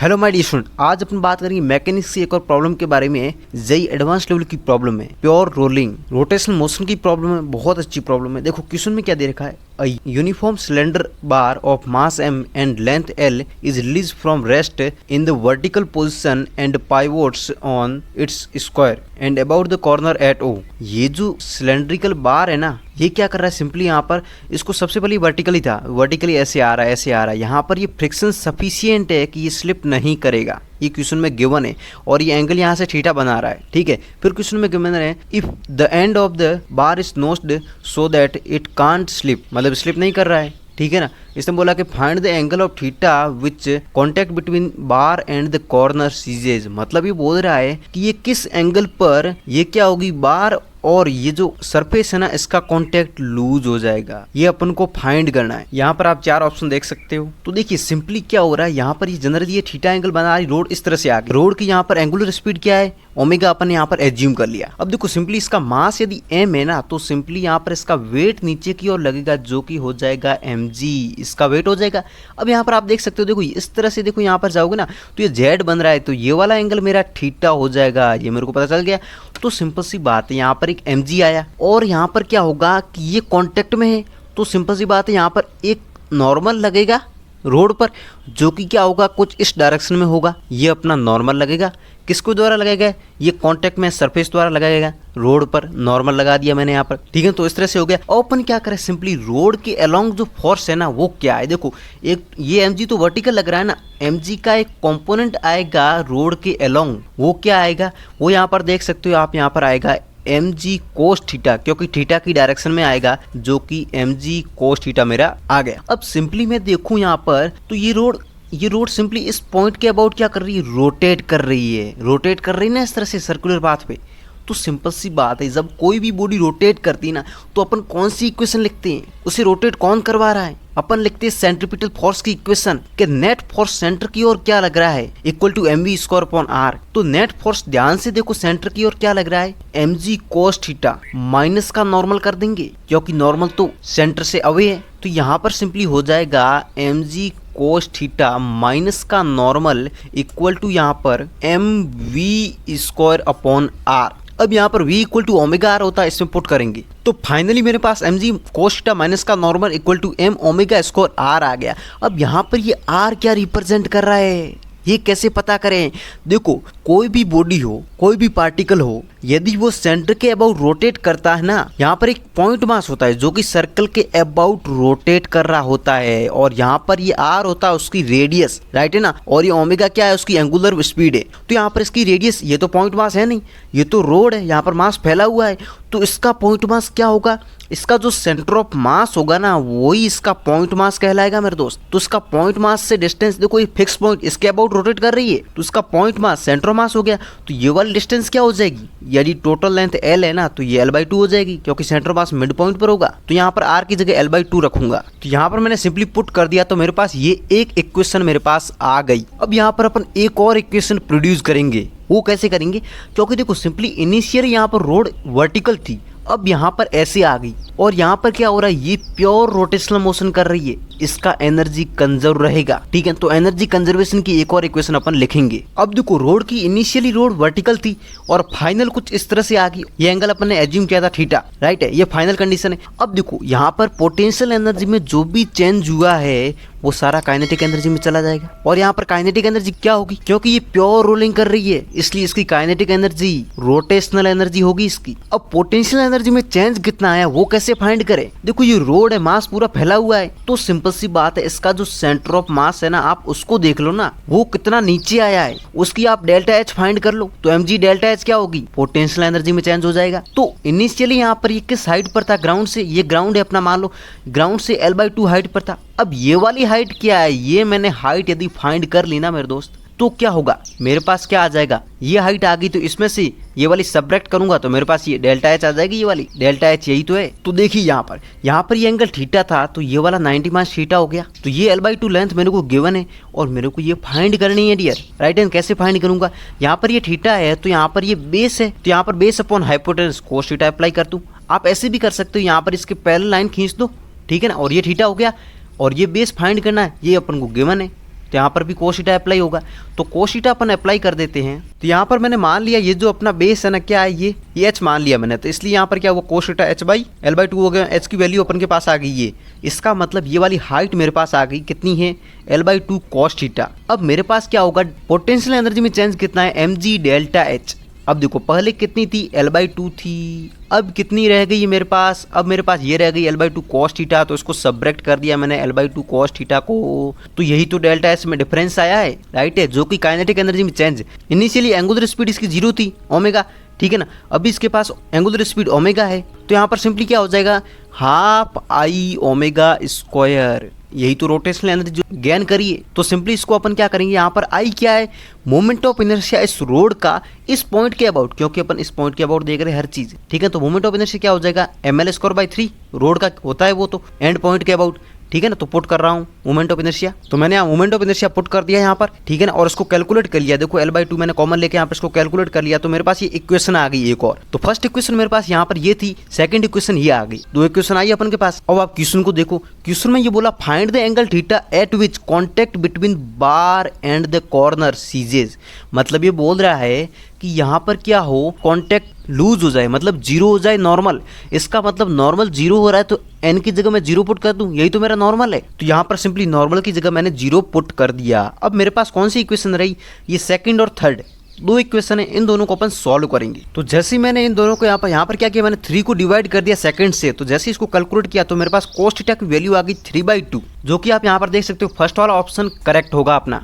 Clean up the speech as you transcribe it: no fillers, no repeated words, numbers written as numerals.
Hello my dear student, आज अपन बात करेंगे मैकेनिक्स की एक और प्रॉब्लम के बारे में। जेई एडवांस लेवल की प्रॉब्लम है, प्योर रोलिंग रोटेशनल मोशन की प्रॉब्लम है। बहुत अच्छी प्रॉब्लम है। देखो क्वेश्चन में क्या दे रखा है, a uniform cylinder bar of mass m and length l is release from rest in the vertical position and pivots on its square end about the corner at o। ये जो cylindrical बार है ना, ये क्या कर रहा है, सिंपली यहाँ पर इसको सबसे पहले वर्टिकली था, वर्टिकली ऐसे आ रहा है, ऐसे आ रहा है। यहाँ पर ये फ्रिक्शन सफिशियंट है कि ये स्लिप नहीं करेगा। ये क्वेश्चन में गिवन है और ये एंगल यहाँ से थीटा बना रहा है, ठीक है। फिर क्वेश्चन में गिवन है if the end of the bar is notched so that it can't slip, मतलब स्लिप नहीं कर रहा है, ठीक है ना। इसने बोला कि find the angle of theta which contact between bar and the corner सीजेज। मतलब ये बोल रहा है कि ये किस एंगल पर ये क्या होगी, बार और ये जो सरफेस है ना, इसका कांटेक्ट लूज हो जाएगा। ये अपन को फाइंड करना है। यहाँ पर आप चार ऑप्शन देख सकते हो। तो देखिए सिंपली क्या हो रहा है, यहाँ पर ये जनरली ये थीटा एंगल बना रही, रोड इस तरह से आ गई। रोड की यहाँ पर एंगुलर स्पीड क्या है, ओमेगा, अपन यहाँ पर एज्यूम कर लिया। अब देखो सिंपली इसका मास यदि m है ना, तो सिंपली यहाँ पर इसका वेट नीचे की ओर लगेगा, जो कि हो जाएगा mg, इसका वेट हो जाएगा। अब यहाँ पर आप देख सकते हो, देखो इस तरह से, देखो यहाँ पर जाओगे ना तो ये z बन रहा है, तो ये वाला एंगल मेरा थीटा हो जाएगा। ये मेरे को पता चल गया। तो सिंपल सी बात है, यहाँ पर एक mg आया और यहाँ पर क्या होगा कि ये कॉन्टेक्ट में है, तो सिंपल सी बात है यहाँ पर एक नॉर्मल लगेगा रोड पर, जो कि क्या होगा, कुछ इस डायरेक्शन में होगा। ये अपना नॉर्मल लगेगा, किसको द्वारा लगाएगा, ये कांटेक्ट में सरफेस द्वारा लगाएगा। रोड पर नॉर्मल लगा दिया मैंने यहाँ पर, ठीक है। तो इस तरह से हो गया। और अपन क्या करें, सिंपली रोड के अलोंग जो फोर्स है ना, वो क्या है, देखो एक ये mg तो वर्टिकल लग रहा है ना, mg का एक कंपोनेंट आएगा रोड के अलोंग, वो क्या आएगा, वो यहाँ पर देख सकते हो आप, यहाँ पर आएगा mg कोस थीटा, क्योंकि थीटा की डायरेक्शन में आएगा, जो कि mg कोस थीटा मेरा आ गया। अब सिंपली मैं देखूं यहाँ पर, तो ये रोड सिंपली इस पॉइंट के अबाउट क्या कर रही है, रोटेट कर रही है ना, इस तरह से सर्कुलर पाथ पे। तो सिंपल सी बात है, जब कोई भी बॉडी रोटेट करती है ना, तो अपन कौन सी इक्वेशन लिखते हैं, उसे रोटेट कौन करवा रहा है, अपन लिखते हैं सेंट्रीपिटल फोर्स की इक्वेशन के नेट फोर्स सेंटर की ओर क्या लग रहा है, equal to mv square upon r। तो नेट फोर्स ध्यान से देखो, सेंटर की ओर क्या लग रहा है, mg कोस थीटा, माइनस का नॉर्मल कर देंगे, क्योंकि नॉर्मल तो सेंटर से अवे है। तो यहाँ पर सिंपली हो जाएगा mg कोस थीटा माइनस का नॉर्मल इक्वल टू यहाँ पर mv स्क्वायर अपॉन r। अब यहाँ पर v equal to omega r होता है, इसमें पुट करेंगे तो फाइनली मेरे पास mg कोस थीटा माइनस का normal equal to m omega square r आ गया। अब यहाँ पर ये r क्या रिप्रेजेंट कर रहा है, ये कैसे पता करें। देखो कोई भी बॉडी हो, कोई भी पार्टिकल हो, यदि वो सेंटर के अबाउट रोटेट करता है ना, यहाँ पर एक पॉइंट मास होता है जो कि सर्कल के अबाउट रोटेट कर रहा होता है, और यहाँ पर ये आर होता है उसकी रेडियस, राइट है ना, और ये ओमेगा क्या है, उसकी एंगुलर स्पीड है। तो यहाँ पर इसकी रेडियस, ये तो पॉइंट मास है नहीं, ये तो रोड है, यहाँ पर मास फैला हुआ है, तो इसका पॉइंट मास क्या होगा, इसका जो सेंटर ऑफ मास होगा ना, वही इसका पॉइंट मास कहलाएगा मेरे दोस्त। तो इसका पॉइंट मास से डिस्टेंस, देखो ये फिक्स पॉइंट इसके अबाउट रोटेट कर रही है, तो इसका point mass centre of mass हो गया। तो ये वाली डिस्टेंस क्या हो जाएगी, यदि टोटल लेंथ l है ना, तो ये l/2 हो जाएगी, क्योंकि centre of mass mid point पर होगा। तो यहाँ पर r की जगह l/2 रखूंगा। तो यहाँ पर मैंने सिंपली पुट कर दिया, तो मेरे पास ये एक इक्वेशन मेरे पास आ गई। अब यहाँ पर अपन एक और इक्वेशन प्रोड्यूस करेंगे। वो कैसे करेंगे, क्योंकि देखो सिंपली इनिशियल यहाँ पर रोड वर्टिकल थी, अब यहाँ पर ऐसे आ गई, और यहाँ पर क्या हो रहा है, ये प्योर रोटेशनल मोशन कर रही है, इसका एनर्जी कंजर्व रहेगा, ठीक है। तो एनर्जी कंजर्वेशन की एक और इक्वेशन अपन लिखेंगे। अब देखो रोड की इनिशियली रोड वर्टिकल थी और फाइनल कुछ इस तरह से आ गई, ये एंगल अपन ने एज्यूम किया था थीटा, राइट है, ये फाइनल कंडीशन है। अब देखो यहाँ पर पोटेंशियल एनर्जी में जो भी चेंज हुआ है वो सारा काइनेटिक एनर्जी में चला जाएगा, और यहाँ पर काइनेटिक एनर्जी क्या होगी, क्योंकि ये प्योर रोलिंग कर रही है, इसलिए इसकी काइनेटिक एनर्जी रोटेशनल एनर्जी होगी इसकी। अब पोटेंशियल एनर्जी में चेंज कितना आया वो कैसे फाइंड करें, देखो ये रोड है, मास पूरा फैला हुआ है, तो सिंपल सी बात है, इसका जो सेंटर ऑफ मास है ना, आप उसको देख लो ना, वो कितना नीचे आया है, उसकी आप डेल्टा एच फाइंड कर लो। तो mg डेल्टा एच क्या होगी, पोटेंशियल एनर्जी में चेंज हो जाएगा। तो इनिशियली यहाँ पर ये किस हाइट पर था, ग्राउंड से, ये ग्राउंड है अपना, मान लो ग्राउंड से l/2 हाइट पर था। अब ये वाली हाइट क्या है, ये मैंने हाइट यदि फाइंड कर ली ना मेरे दोस्त, तो क्या होगा, मेरे पास क्या आ जाएगा, ये हाइट आ गई, तो इसमें से ये वाली सब्ट्रैक्ट करूंगा तो मेरे पास ये डेल्टा एच आ जाएगी, ये वाली डेल्टा एच यही तो है। तो देखिए यहाँ पर ये एंगल थीटा था, तो ये वाला 90 माइनस थीटा हो गया। तो ये l/2 लेंथ मेरे को गिवन है और मेरे को ये फाइंड करनी है डियर, राइट एंड कैसे फाइंड करूंगा, यहाँ पर ये थीटा है, तो यहाँ पर ये बेस है, तो यहाँ पर base upon hypotenuse cos theta apply कर दूं। आप ऐसे भी कर सकते हो, यहाँ पर इसके पैरेलल लाइन खींच दो, ठीक है ना, और ये थीटा हो गया, और ये बेस फाइंड करना है, ये अपन को गिवन है, तो यहाँ पर भी cos थीटा अप्लाई होगा। तो cos थीटा अपन अप्लाई कर देते हैं। तो यहाँ पर मैंने मान लिया ये जो अपना बेस है ना, क्या है ये h मान लिया मैंने, तो इसलिए यहाँ पर क्या हुआ, cos theta h by L/2 हो गया। h की वैल्यू अपन के पास आ गई ये, इसका मतलब ये वाली हाइट मेरे पास आ गई, कितनी है, L/2 cos थीटा। अब मेरे पास क्या होगा, पोटेंशियल एनर्जी में चेंज कितना है, mg डेल्टा h। अब देखो पहले कितनी थी, L/2 थी, अब कितनी रह गई मेरे पास, अब मेरे पास ये रह गई L/2 cos थीटा। तो इसको सब्ट्रैक्ट कर दिया मैंने L/2 cos थीटा को, तो यही तो डेल्टा एस में डिफरेंस आया है, राइट है, जो कि काइनेटिक एनर्जी में चेंज। इनिशियली एंगुलर स्पीड इसकी 0 थी, ओमेगा, ठीक है ना, अभी इसके पास एंगुलर स्पीड ओमेगा है, तो यहाँ पर सिंपली क्या हो जाएगा, हाफ आई ओमेगा स्क्वायर। यही तो रोटेशनल एनर्जी जो गेन करिए। तो सिंपली इसको अपन क्या करेंगे, यहाँ पर आई क्या है, मोमेंट ऑफ इनर्शिया इस रोड का इस पॉइंट के अबाउट, क्योंकि अपन इस पॉइंट के अबाउट देख रहे हैं हर चीज, ठीक है। तो मोमेंट ऑफ इनर्शिया क्या हो जाएगा, ml²/3, रोड का होता है वो तो एंड पॉइंट के अबाउट, ठीक है ना। तो पुट कर रहा हूँ मोमेंट ऑफ इनर्शिया, तो मैंने यहाँ मोमेंट ऑफ इनर्शिया पुट कर दिया यहाँ पर, ठीक है ना, और इसको कैलकुलेट कर लिया। देखो L/2 मैंने कॉमन लेके यहाँ पर इसको कैलकुलेट कर लिया, तो मेरे पास ये इक्वेशन आ गई एक और। तो फर्स्ट इक्वेशन मेरे पास यहाँ पर ये थी, सेकंड इक्वेशन ये आ गई, दो इक्वेशन आई अपन के पास। अब आप क्वेश्चन को देखो, क्वेश्चन में ये बोला find the angle theta eight which contact between bar and the corner सीजेज। मतलब ये बोल रहा है कि यहाँ पर क्या हो, कॉन्टेक्ट लूज हो जाए, मतलब जीरो हो जाए नॉर्मल। इसका मतलब नॉर्मल जीरो हो रहा है, तो एन की जगह मैं जीरो पुट कर दूं, यही तो मेरा नॉर्मल है। तो यहाँ पर सिंपली नॉर्मल की जगह मैंने जीरो पुट कर दिया। अब मेरे पास कौन सी इक्वेशन रही, ये सेकंड और थर्ड दो इक्वेशन है, इन दोनों को अपन सॉल्व करेंगे। तो जैसे ही मैंने इन दोनों को यहाँ पर क्या किया, मैंने 3 को डिवाइड कर दिया सेकंड से। तो जैसे इसको कैलकुलेट किया तो मेरे पास cos थीटा की वैल्यू आ गई 3/2, जो कि आप यहाँ पर देख सकते हो फर्स्ट वाला ऑप्शन करेक्ट होगा अपना।